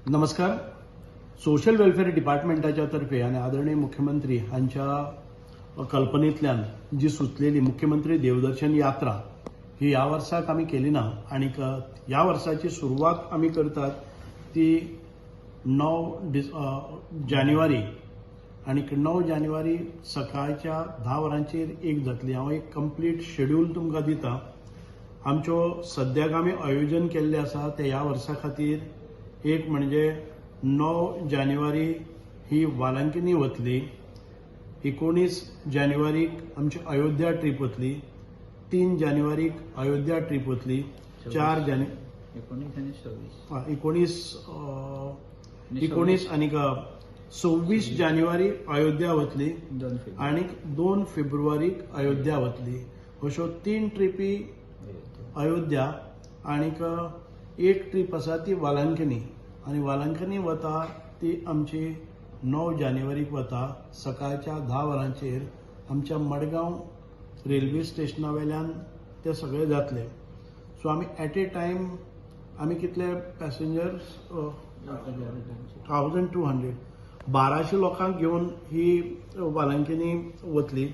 नमस्कार. Social welfare डिपार्टमेंटाच्या तर्फे आणि आदरणीय मुख्यमंत्री हांच्या कल्पनेतल्यान जी सुचलेली मुख्यमंत्री देवदर्शन यात्रा ही या वर्साक आमी केली ना आणि ह्या वर्साची सुरवात आमी करतात ती 9 जानेवारी आणि 9 जानेवारी सकाळच्या 10 वरांचेर एक जातली. हांव एक कंप्लीट शेड्यूल तुमकां दिता. आमच्यो सद्याक आमी आयोजन केल्ले आसा ते ह्या वर्सा खातीर एक म्हणजे 9 जानेवारी ही वालांकिनी वतली, 19 जानेवारीक आमची अयोध्या ट्रीप वतली, 3 जानेवारीक अयोध्या ट्रीप वतली, 4 19 आणि 26 जानेवारी अयोध्या वतली आणि 2 फेब्रुवारीक अयोध्या वतली. अश्यो 3 ट्रिपी अयोध्या आणि एक ट्रीप आसा ती वालांकिनी आणि वालांकिनी वता ती आमची 9 जानेवारीक वता सकाळच्या 10 वरांचेर आमच्या मडगांव रेल्वे स्टेशना वेल्यान ते सगळे जातले. सो आमी एट ए टायम आमी कितले पॅसेंजर्स 1200 1200 लोकांक घेवन ही वालांकिनी वतली.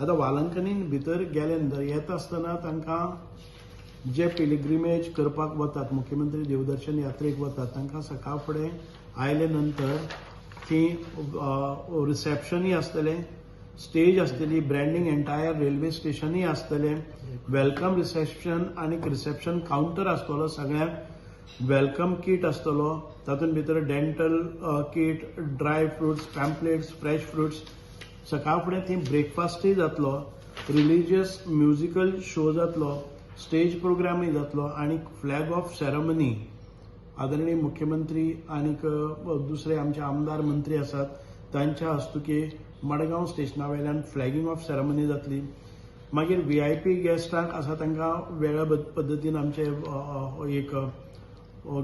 आता वालांकिनीन भितर गेले नंतर येता आसतना तांकां जे पिलिग्रिमेज करपाक वतात, मुख्यमंत्री देवदर्शन यात्रेक वतात, तांकां सकाळ फुडें आयले नंतर थी रिसेप्शनूय आसतलें, स्टेज आसतली, ब्रँडिंग एंटायर रेल्वे स्टेशनूय आसतलें, वेलकम रिसेप्शन आणि रिसेप्शन काउंटर आसतलो, सगळ्यांक वेलकम किट आसतलो, तातूंत भितर dental kit, dry fruits, pamphlets, fresh fruits. सकाळ फुडें थंय ब्रेकफास्टूय जातलो, रिलिजियस म्युजिकल शो जातलो, स्टेज प्रोग्रामूय जातलो आणि फ्लॅग ऑफ सेरेमनी आदरणीय मुख्यमंत्री आणि दुसरे आमचे आमदार मंत्री आसात तांच्या हस्तुके मडगांव स्टेशना वेल्यान फ्लॅगिंग ऑफ सेरेमनी जातली. मागीर VIP गेस्टांक आसा तांकां वेगळ्या पद्दतीन आमचे एक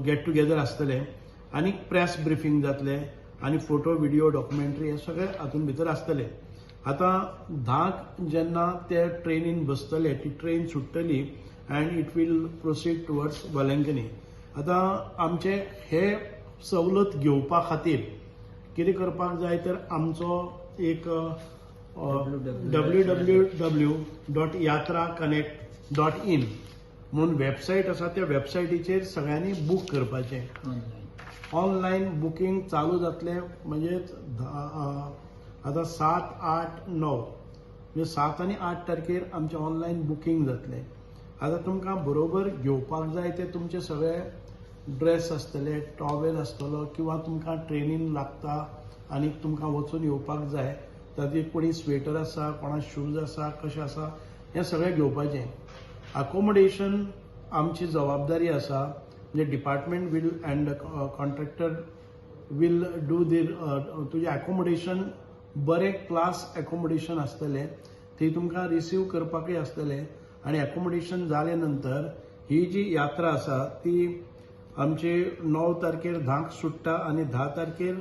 गेट टुगेदर आसतले आणि प्रेस ब्रिफींग जातले आणि फोटो व्हिडिओ डॉक्युमेंटरी हे सगळे हातूंत भितर आसतले. आता 10 जेन्ना ते ट्रेनीन बसतले, ती ट्रेन सुट्टली and it will proceed towards Velankanni. आता आमचे हे सवलत घेवपा खातीर कितें करपाक जाय तर आमचो एक www.yatraconnect.in म्हणून वेबसायट आसा, त्या वेबसायटीचेर सगळ्यांनी बूक करपाचें. ऑनलायन बुकींग चालू जातलें म्हणजे आता 7, 8, 9 म्हणजे 7 आणि 8 तारखेर आमचे ऑनलायन बुकींग जातलें. आता तुमकां बरोबर घेवपाक जाय ते तुमचे सगळे ड्रेस आसतले, टॉवेल आसतलो किंवा तुमकां ट्रेनीन लागता आनी तुमकां वचून येवपाक जाय तातूंत कोणी स्वेटर आसा, कोणा शूज आसा, कशें आसा हें सगळें घेवपाचें. अकोमोडेशन आमची जबाबदारी आसा, म्हणजे department will and contractor will do तुजें अकोमोडेशन बरें क्लास अकोमोडेशन आसतलें, थंय तुमकां रिसीव करपाकूय आसतलें आणि अकोमोडेशन जाले नंतर ही जी यात्रा आसा ती आमची 9 तारखेर 10 सुट्टा आणि 10 तारखेर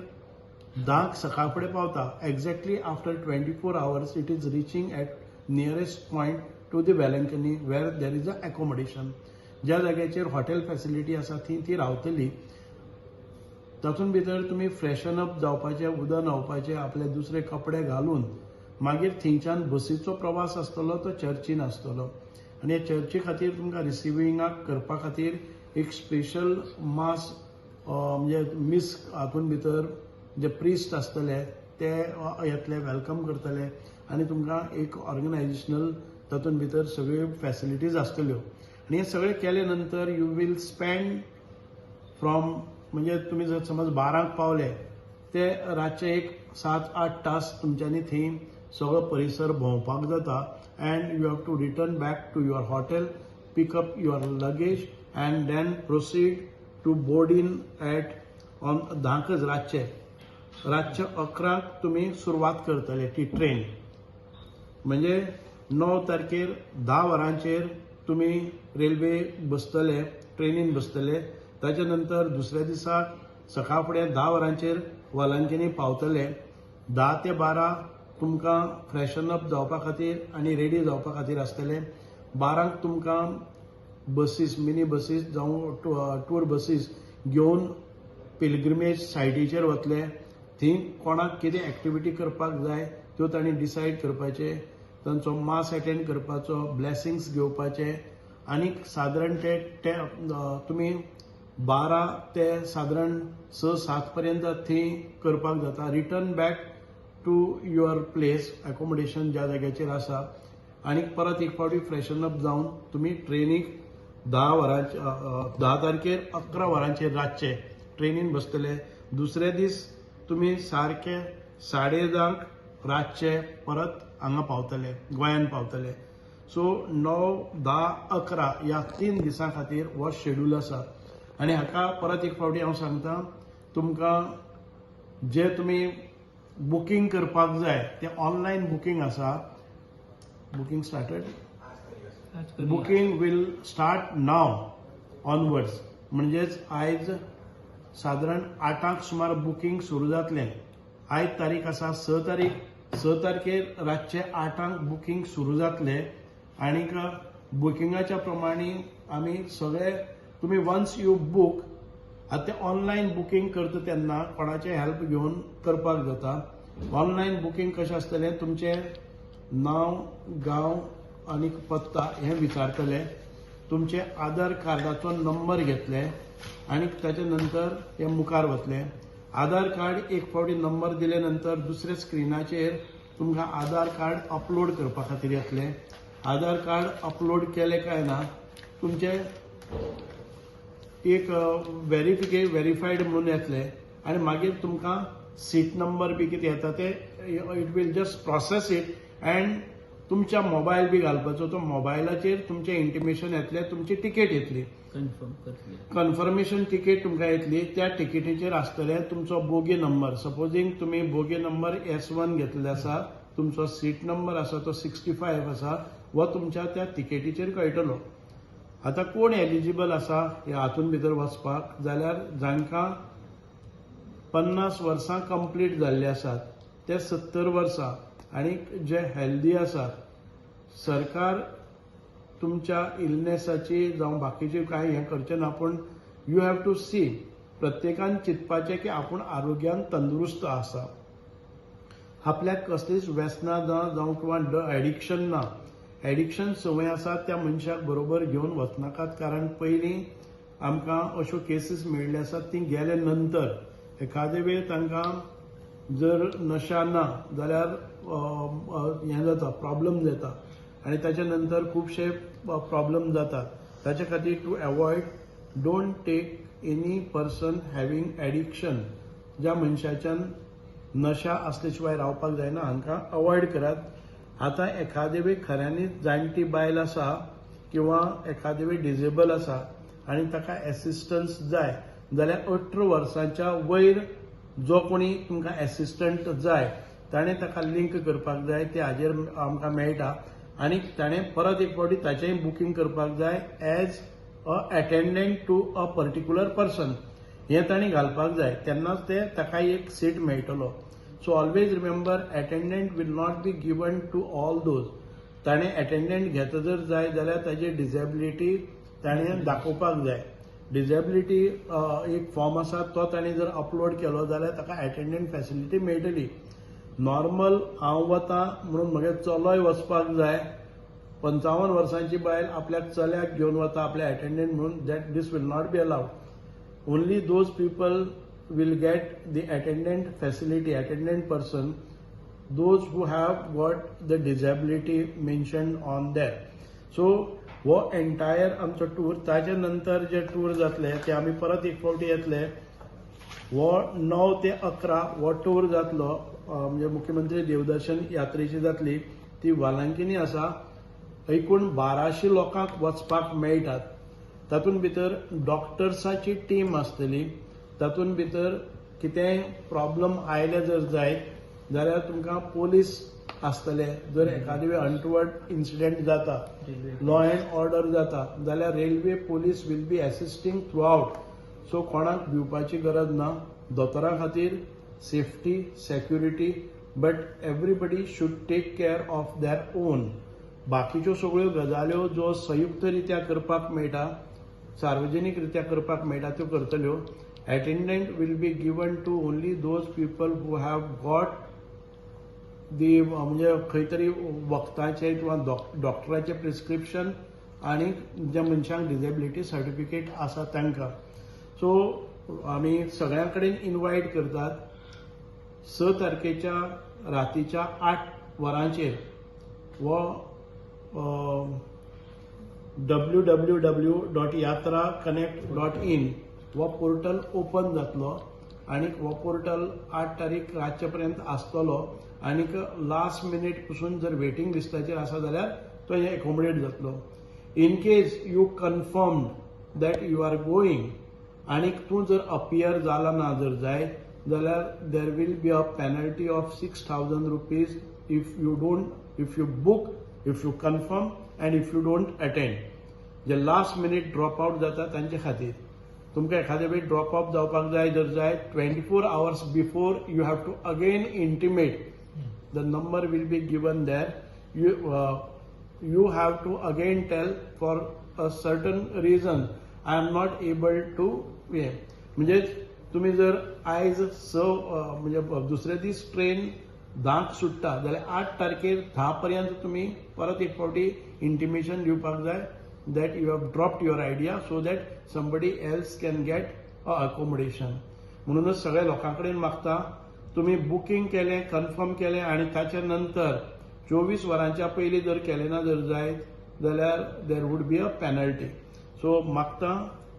10 सकाळ फुडें पावता. Exactly after 24 hours it is reaching at nearest point to the Velankanni where there is a accommodation. ज्या जाग्याचेर हॉटेल फॅसिलिटी आसा ती रावतली. तातूंत भितर तुमी फ्रेशन अप जावपाचे, उदक न्हावपाचे, आपले दुसरे कपडे घालून मागीर थंयच्यान बसीचो प्रवास आसतलो तो चर्चीन आसतलो आणि ह्या चर्ची खातीर तुमकां रिसिविंगाक करपा खातीर एक स्पेशल मास म्हणजे मिस हातूंत भितर जे प्रिस्ट आसतले ते येतले, वेलकम करतले आणि तुमकां एक ऑर्गनायजेशनल तातूंत भितर सगळ्यो फॅसिलिटीज आसतल्यो. आणि हे सगळें केले नंतर यू वील स्पेंड फ्रॉम म्हणजे तुम्ही जर समज 12 पावले ते रातचे एक 7-8 तास तुमच्यांनी थंय सगळो परिसर भोंवपाक जाता and you have to return back to your hotel, pick up your luggage and then proceed to board in at on 10 रातचे 11 तुम्ही सुरवात करतले ती ट्रेन. म्हणजे 9 तारखेर 10 वरांचेर तुम्ही रेल्वे बसतले, ट्रेनीन बसतले. ताचे नंतर दुसऱ्या दिसाक सकाळ फुडें 10 वरांचेर वालांकिनी पावतले. 10 ते 12 तुमकां फ्रेशन अप जावपा खातीर आनी रेडी जावपा खातीर आसतलें. 12 तुमकां बसीस, मिनी बसीस जावं टूर बसीस घेवन पिलग्रिमेज सायटीचेर वतले, थंय कोणाक कितें एक्टिविटी करपाक जाय त्यो तांणी डिसायड करपाचे, तांचो मास अटेंड करपाचो, ब्लेसिंग्स घेवपाचे आनी सादारण ते तुमी 12 ते सादारण 6-7 पर्यंत थंय करपाक जाता. Return back to your place, accommodation ज्या जाग्याचेर आसा, आनी परत एक फावटी फ्रेशन अप जावन तुमी ट्रेनीक 10 तारखेर 11 वरांचेर रातचे ट्रेनीन बसतले. दुसरे दीस तुमी सारके 10:30 रातचे परत हांगा पावतले, गोंयान पावतले. सो 9, 10, 11 ह्या 3 दिसां खातीर हो शेड्यूल आसा. आनी हाका परत एक फावटी हांव सांगता, तुमकां जे तुमी बुकींग करपाक जाय ते ऑनलायन बुकींग आसा. Booking started, booking will start now onwards. म्हणजेच आयज सादारण 8 सुमार बुकींग सुरू जातलें. आयज तारीख आसा 6 तारीख. 6 तारखेर रातचे 8 बुकींग सुरू जातले. आनीक बुकिंगाच्या प्रमाणे आमी सगळे तुमी वन्स यू बूक, आतां ते ऑनलायन बुकींग करता तेन्ना कोणाचे हेल्प घेवन करपाक जाता. ऑनलायन बुकींग कशें आसतलें, तुमचें नांव, गांव आनी पत्ता हें विचारतले. तुमचे आधार कार्डाचो नंबर घेतले आनी ताचे नंतर ते मुखार वतले. आधार कार्ड एक फावटी नंबर दिले नंतर दुसऱ्या स्क्रिनाचेर तुमकां आधार कार्ड अपलोड करपा खातीर येतलें. आधार कार्ड अपलोड केलें काय ना तुमचे एक व्हेरीफायड म्हणून येतलें आनी मागीर तुमकां सीट नंबर बी कितें येता ते it will just process it and तुमच्या मोबायल बी घालपाचो. तो मोबायलाचेर तुमचें इंटिमेशन येतलें, तुमची तिकेट येतली, कन्फर्मेशन तिकेट तुमकां येतली. त्या तिकेटीचेर आसतलें तुमचो बोगी नंबर. सपोजींग तुमी बोगी नंबर S1 घेतलेलो आसा, तुमचो सीट नंबर आसा तो 65 आसा, वो तुमच्या त्या तिकेटीचेर कळटलो. आतां कोण एलिजिबल आसा ह्या हातून भितर वचपाक, जाल्यार जांकां 50 वर्सां कंप्लीट जाल्ली आसात ते 70 वर्सां आनी जे हेल्दी आसात. सरकार तुमच्या इलनेसाची जावं बाकीची कांय हें करचें ना, पूण यू हॅव टू सी, प्रत्येकान चिंतपाचें की आपूण आरोग्यान तंदुरुस्त आसा, आपल्याक कसलीच व्यसनां ना जावं किंवा एडिक्शन ना. एडिक्शन संवय आसा त्या मनशाक बरोबर घेवन वचनाकात, कारण पयलीं आमकां अश्यो केसीस मेळिल्ल्यो आसात. ती गेले नंतर एखादे वेळ तांकां जर नशा ना जाल्यार हें जाता, प्रॉब्लम जाता आनी ताचे नंतर खुबशे प्रॉब्लम जातात. ताचे खातीर to avoid, don't take any person having addiction. ज्या मनशाच्यान नशा असले शिवाय रावपाक जायना हांकां अवॉयड करात. आतां एखादे वेळ खऱ्यांनीच जाणटी बायल आसा किंवा एखादे वेळ डिजेबल आसा आनी ताका एसिस्टन्स जाय जाल्यार 18 वर्सांच्या वयर जो कोणी तुमकां एसिस्टंट जाय ताणें ताका लिंक करपाक जाय. ते हाजेर आमकां मेळटा आनी ताणें परत एक फावटी ताचेंय बुकींग करपाक जाय as a attendant to a particular person. हें ताणें घालपाक जाय, तेन्नाच ते ताका एक सीट मेळटलो. So always remember, attendant will not be given to all those. ताणें अटेंडंट घेता जर जाय जाल्यार ताजी डिसेबिलिटी ताणें दाखोवपाक जाय. डिसेबिलिटी एक फॉर्म आसा तो ताणें जर अपलोड केलो जाल्यार ताका अटेंडंट फॅसिलिटी मेळटली. नॉर्मल हांव वता म्हणून म्हगे चलोय वचपाक जाय, 55 वर्सांची बायल आपल्याक चल्याक घेवन वता आपल्या अटेंडंट म्हणून, that these will not be allowed. Only those people will get the attendant facility, attendant person, those who have got the disability mentioned on there. So वो एंटायर आमचो टूर, ताचे नंतर जे टूर जातले ते आमी परत एक फावटी येतले. वो 9 ते 11 वो टूर जातलो, म्हणजे मुख्यमंत्री देवदर्शन यात्रेची जातली. ती वालांकिनी आसा. एकूण 1200 लोकांक वचपाक मेळटात. तातूंत भितर डॉक्टर्साची टीम आसतली. तातूंत भितर कितेंय प्रॉब्लम आयले जर जायत जाल्यार तुमकां पोलीस आसतले. जर एखादे वेळ अनटुवर्ड इन्सिडेंट जाता, लॉ अँड ऑर्डर जाता जाल्यार railway police will be assisting throughout. So कोणाक भिवपाची गरज ना. दोतोरां खातीर safety, security, but everybody should take care of their own. बाकीच्यो सगळ्यो गजाल्यो ज्यो संयुक्त रित्या करपाक मेळटा, सार्वजनीक रित्या करपाक मेळटा त्यो करतल्यो. attendant will be given to only those people who have got the म्हणजे खंय तरी वखदाचे किंवा डॉक्टराचे प्रिस्क्रिप्शन आणि ज्या मनशांक डिसेबिलिटी सर्टिफिकेट आसा तांकां. सो आमी सगळ्यां कडेन इन्वायट करतात 6 तारखेच्या रातीच्या 8 वरांचेर वो www.yatraconnect.in हो पोर्टल ओपन जातलो आणि हो पोर्टल 8 तारीख रातचे पर्यंत आसतलो आणि लास्ट मिनिट पसून जर वेटिंग लिस्टाचेर आसा जाल्यार तो एकोमोडेट जातलो. In case you confirm that you are going आणि तूं जर अपियर जाला ना जर जाय जाल्यार there will be a penalty of 6,000 rupees if you book, if you confirm and if you don't attend. जे लास्ट मिनिट ड्रॉप आउट जाता तांचे खातीर तुमकां एखादे वेळी ड्रॉप आउट जावपाक जाय जर जाय 24 hours before you have to again intimate. The number will be given there. You have to again tell for a certain reason I am not able to म्हणजे तुम्ही जर आयज म्हणजे दुसरे दीस ट्रेन 10 सुट्टा जाल्यार 8 तारखेर 10 पर्यंत तुम्ही परत एक फावटी इंटिमेशन दिवपाक जाय that you have dropped your idea so that somebody else can get accommodation. म्हणूनच सगळ्या लोकांकडेन मागता तुम्ही बुकिंग केलें, कन्फर्म केलें आणि ताच्या नंतर 24 वरांच्या पयलीं जर केलें ना जर जायत जाल्यार there would be a penalty. So मागता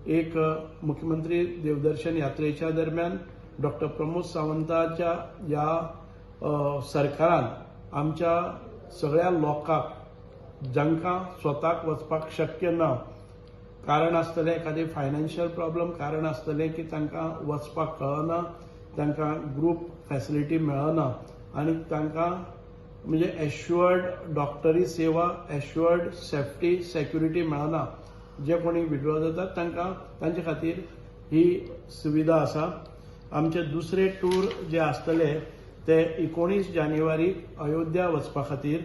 एक मुख्यमंत्री देवदर्शन यात्रेच्या दरम्यान डॉक्टर प्रमोद सावंताच्या ह्या सरकारान आमच्या सगळ्या लोकांक जांकां स्वताक वचपाक शक्य ना, कारण आसतलें एखादें फायनान्शियल प्रॉब्लम, कारण आसतलें की तांकां वचपाक कळना, तांकां ग्रुप फॅसिलिटी मेळना आनी तांकां म्हणजे एश्युअर्ड डॉक्टरी सेवा, एश्युअर्ड सेफ्टी सेक्युरिटी मेळना, जे कोणी विड्रॉ जातात तांकां तांचे खातीर ही सुविधा आसा. आमचे दुसरे टूर जे आसतले ते 19 जानेवारीक अयोध्या वचपा खातीर,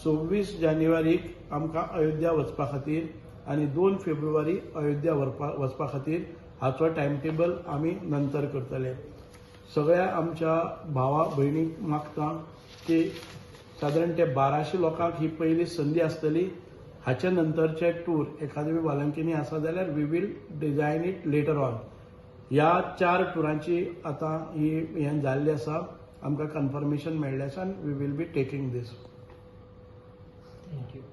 26 जानेवारीक आमकां अयोध्या वचपा खातीर आनी 2 फेब्रुवारी अयोध्या वचपा खातीर हाचो टायम टेबल आमी नंतर करतले. सगळ्या आमच्या भावा भयणीक मागता की सादारण ते 1200 लोकांक ही पयली संदी आसतली. हाचे नंतरचे टूर एखादे वालंकिनी आसा जाल्यार we will design it later on. ह्या 4 टुरांची आतां ही हें जाल्ली आसा, आमकां कन्फर्मेशन मेळ्ळें आसा आनी we will be taking this. Thank you.